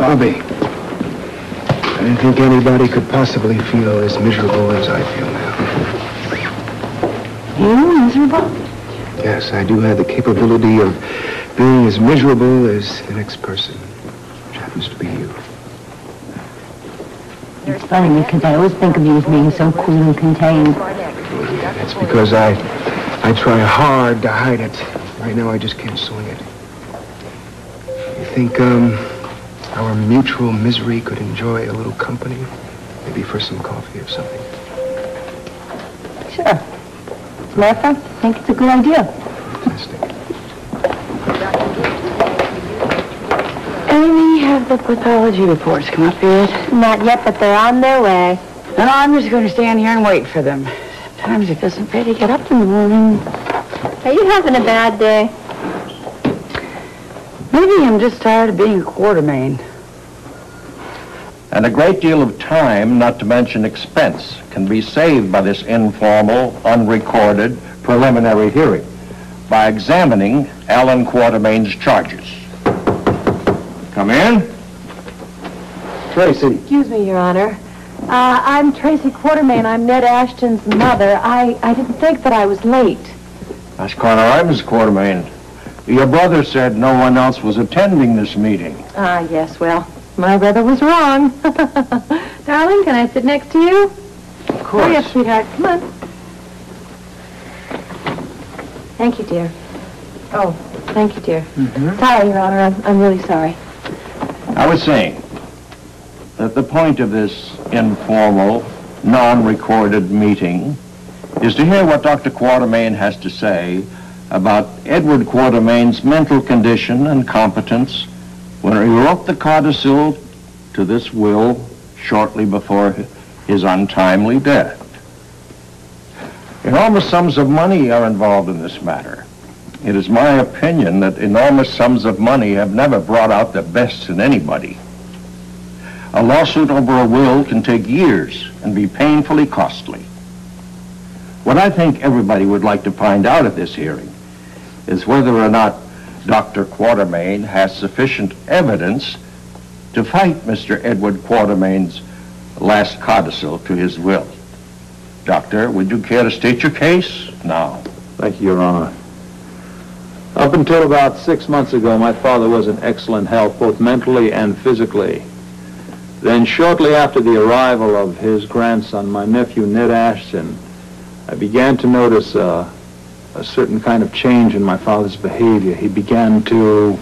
Bobby, I didn't think anybody could possibly feel as miserable as I feel now. You miserable? Yes, I do have the capability of being as miserable as the next person, which happens to be you. It's funny because I always think of you as being so cool and contained. Yeah, that's because I try hard to hide it. Right now I just can't swing it. You think, our mutual misery could enjoy a little company? Maybe for some coffee or something? Sure. As a matter of fact, I think it's a good idea. Fantastic. Amy, have the pathology reports come up yet? Not yet, but they're on their way. No, I'm just going to stand here and wait for them. Sometimes it doesn't pay to get up in the morning. Are you having a bad day? Maybe I'm just tired of being a Quartermaine. And a great deal of time, not to mention expense, can be saved by this informal, unrecorded, preliminary hearing by examining Alan Quartermaine's charges. Come in. Tracy. Excuse me, Your Honor. I'm Tracy Quartermaine. I'm Ned Ashton's mother. I didn't think that I was late. That's quite all right, Miss Quartermaine. Your brother said no one else was attending this meeting. Yes, well, my brother was wrong. Darling, can I sit next to you? Of course. Hurry up, sweetheart. Come on. Thank you, dear. Oh, thank you, dear. Mm-hmm. Sorry, Your Honor. I'm really sorry. I was saying that the point of this informal, non-recorded meeting is to hear what Dr. Quartermaine has to say about Edward Quartermaine's mental condition and competence when he wrote the codicil to this will shortly before his untimely death. Enormous sums of money are involved in this matter. It is my opinion that enormous sums of money have never brought out the best in anybody. A lawsuit over a will can take years and be painfully costly. What I think everybody would like to find out at this hearing is whether or not Dr. Quartermaine has sufficient evidence to fight Mr. Edward Quartermaine's last codicil to his will. Doctor, would you care to state your case now? Thank you, Your Honor. Up until about 6 months ago, my father was in excellent health, both mentally and physically. Then shortly after the arrival of his grandson, my nephew, Ned Ashton, I began to notice a certain kind of change in my father's behavior. He began to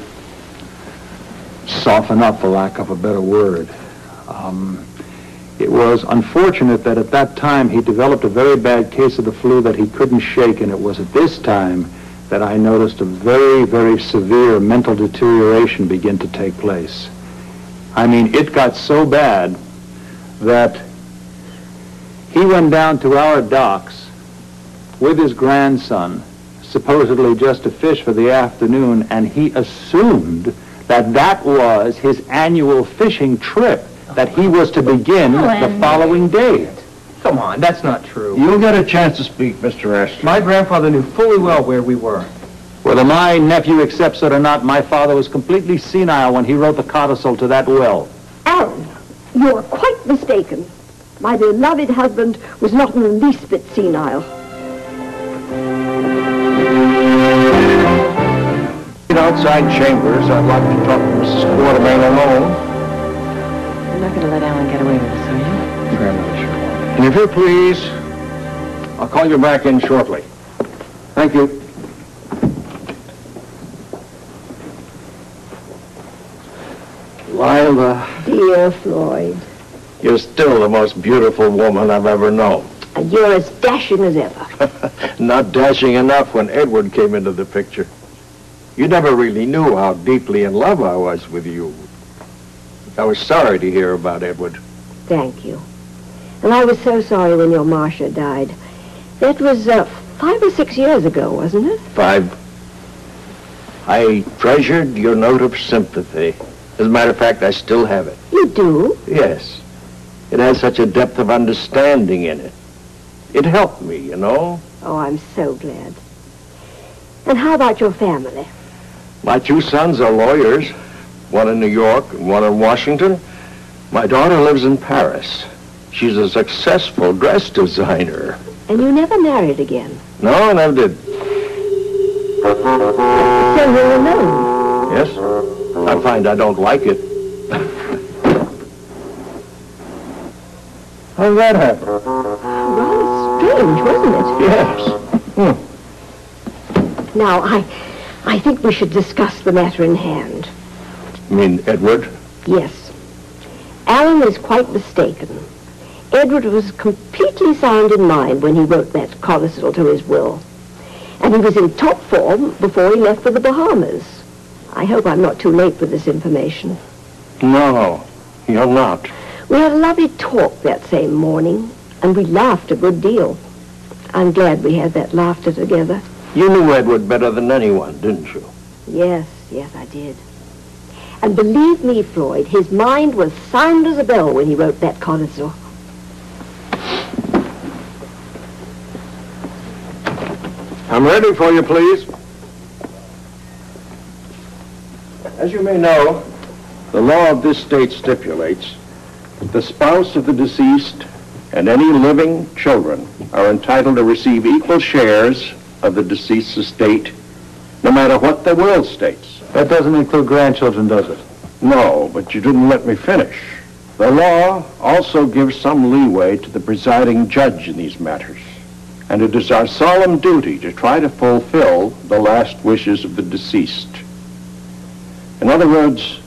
soften up, for lack of a better word. It was unfortunate that at that time he developed a very bad case of the flu that he couldn't shake, and it was at this time that I noticed a very, very severe mental deterioration begin to take place. I mean, it got so bad that he went down to our docks with his grandson, supposedly just to fish for the afternoon, and he assumed that that was his annual fishing trip, that he was to begin the following day. Come on, that's not true. You'll get a chance to speak, Mr. Ashton. My grandfather knew fully well where we were. Whether my nephew accepts it or not, my father was completely senile when he wrote the codicil to that will. Alan, you're quite mistaken. My beloved husband was not in the least bit senile. In outside chambers, I'd like to talk to Mrs. Quartermaine alone. You're not going to let Alan get away with this, are you? Very much. And if you please, I'll call you back in shortly. Thank you. Lila. Dear Floyd. You're still the most beautiful woman I've ever known. And you're as dashing as ever. Not dashing enough when Edward came into the picture. You never really knew how deeply in love I was with you. I was sorry to hear about Edward. Thank you. And I was so sorry when your Marcia died. That was 5 or 6 years ago, wasn't it? 5. I treasured your note of sympathy. As a matter of fact, I still have it. You do? Yes. It has such a depth of understanding in it. It helped me, you know. Oh, I'm so glad. And how about your family? My 2 sons are lawyers. one in New York and one in Washington. My daughter lives in Paris. She's a successful dress designer. And you never married again? No, I never did. So you're alone? Yes? I find I don't like it. How did that happen? Rather strange, wasn't it? Yes. Now, I think we should discuss the matter in hand. You mean Edward? Yes. Alan is quite mistaken. Edward was completely sound in mind when he wrote that codicil to his will. And he was in top form before he left for the Bahamas. I hope I'm not too late for this information. No, you're not. We had a lovely talk that same morning, and we laughed a good deal. I'm glad we had that laughter together. You knew Edward better than anyone, didn't you? Yes, I did. And believe me, Floyd, his mind was sound as a bell when he wrote that codicil. I'm ready for you, please. As you may know, the law of this state stipulates that the spouse of the deceased and any living children are entitled to receive equal shares of the deceased's estate, no matter what the will states. That doesn't include grandchildren, does it? No, but you didn't let me finish. The law also gives some leeway to the presiding judge in these matters, and it is our solemn duty to try to fulfill the last wishes of the deceased. In other words,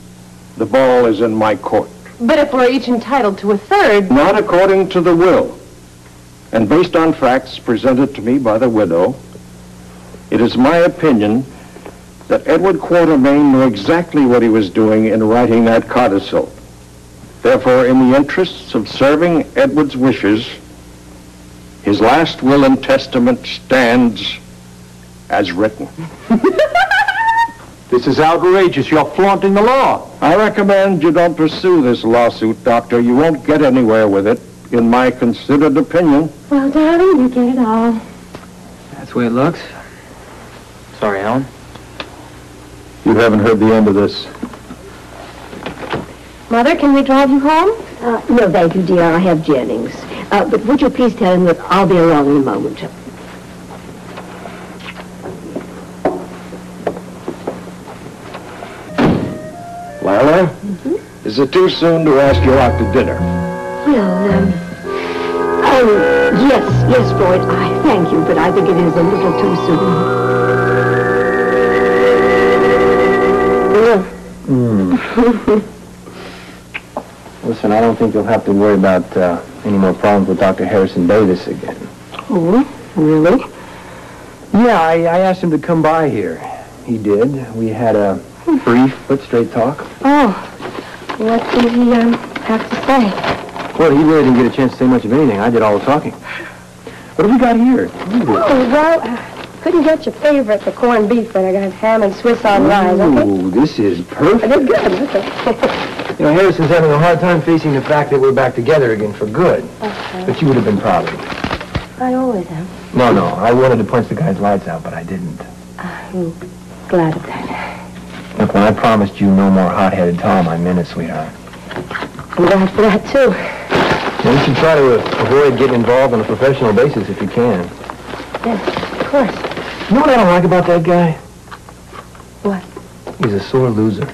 the ball is in my court. But if we're each entitled to a third... Not according to the will, and based on facts presented to me by the widow, it is my opinion that Edward Quartermaine knew exactly what he was doing in writing that codicil. Therefore, in the interests of serving Edward's wishes, his last will and testament stands as written. This is outrageous. You're flaunting the law. I recommend you don't pursue this lawsuit, Doctor. You won't get anywhere with it, in my considered opinion. Well, darling, you get it all. That's the way it looks. Sorry, Alan. You haven't heard the end of this. Mother, can we drive you home? No, thank you, dear. I have Jennings. But would you please tell him that I'll be along in a moment? Lila, is it too soon to ask you out to dinner? Well, yes, Floyd. I thank you, but I think it is a little too soon. Listen, I don't think you'll have to worry about any more problems with Dr. Harrison Davis again. Oh, really? Yeah, I asked him to come by here. He did. We had a brief but straight talk. Oh, what did he have to say? Well, he really didn't get a chance to say much of anything. I did all the talking. What have we got here? Oh, well, couldn't get your favorite, the corned beef, but I got ham and Swiss on rye, okay? Ooh, this is perfect. That's good, okay. You know, Harrison's having a hard time facing the fact that we're back together again for good. Okay. But you would have been proud of me. I always am. No, I wanted to punch the guy's lights out, but I didn't. I'm glad of that. Look, when I promised you no more hot-headed Tom, I meant it, sweetheart. I'm glad for that, too. You should try to avoid getting involved on a professional basis if you can. Yes, of course. You know what I don't like about that guy? What? He's a sore loser.